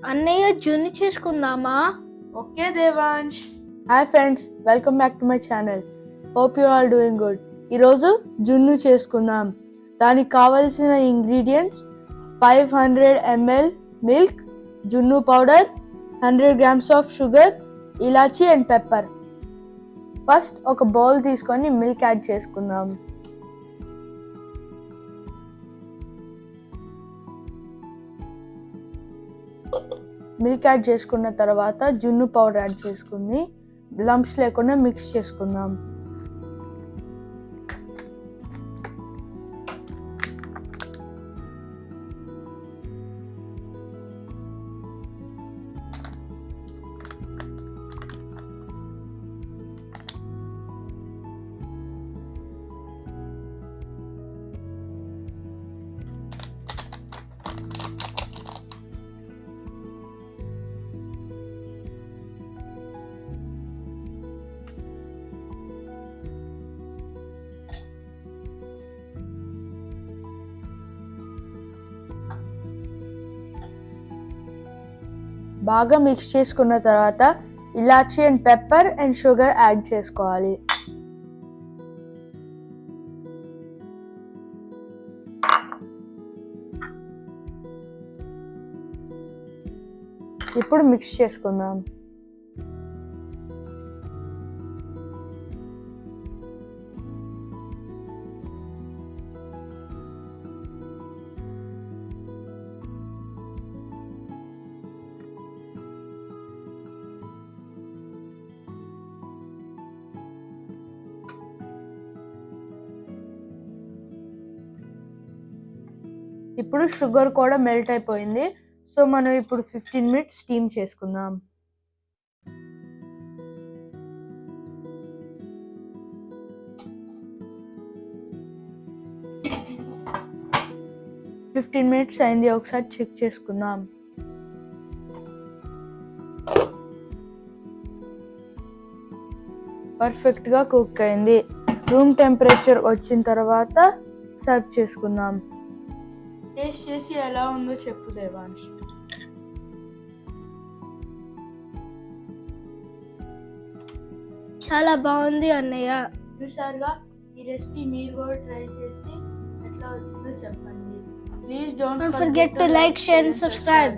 అన్నయ్య జున్ను చేసుకుందామా? Okay Devansh. Hi friends, welcome back to my channel. Hope you all doing good. ఈరోజు జున్ను చేసుకుందాం. దానికి కావలసిన ఇంగ్రీడియంట్స్ 500 ml మిల్క్, జున్ను పౌడర్, 100 grams ఆఫ్ షుగర్, ఇలాచీ అండ్ పెప్పర్. ఫస్ట్ ఒక బౌల్ తీసుకొని మిల్క్ యాడ్ చేసుకుందాం. మిల్క్ యాడ్ చేసుకున్న తర్వాత జున్ను పౌడర్ యాడ్ చేసుకుని లంప్స్ లేకుండా మిక్స్ చేసుకుందాం. బాగా మిక్స్ చేసుకున్న తర్వాత ఇలాచీ and pepper and sugar add చేసుకోవాలి. ఇప్పుడు మిక్స్ చేసుకుందాం. ఇప్పుడు షుగర్ కూడా మెల్ట్ అయిపోయింది. సో మనం ఇప్పుడు 15 minutes స్టీమ్ చేసుకుందాం. ఫిఫ్టీన్ మినిట్స్ అయింది, ఒకసారి చెక్ చేసుకుందాం. పర్ఫెక్ట్గా కుక్ అయింది. రూమ్ టెంపరేచర్ వచ్చిన తర్వాత సర్వ్ చేసుకుందాం. టేస్ట్ చేసి ఎలా ఉందో చెప్పు దేవాంష్. చాలా బాగుంది అన్నయ్య. చూసారుగా, ఈ రెసిపీ మీరు కూడా ట్రై చేసి ఎట్లా వచ్చిందో చెప్పండి. Please don't Don't forget to like, share and subscribe.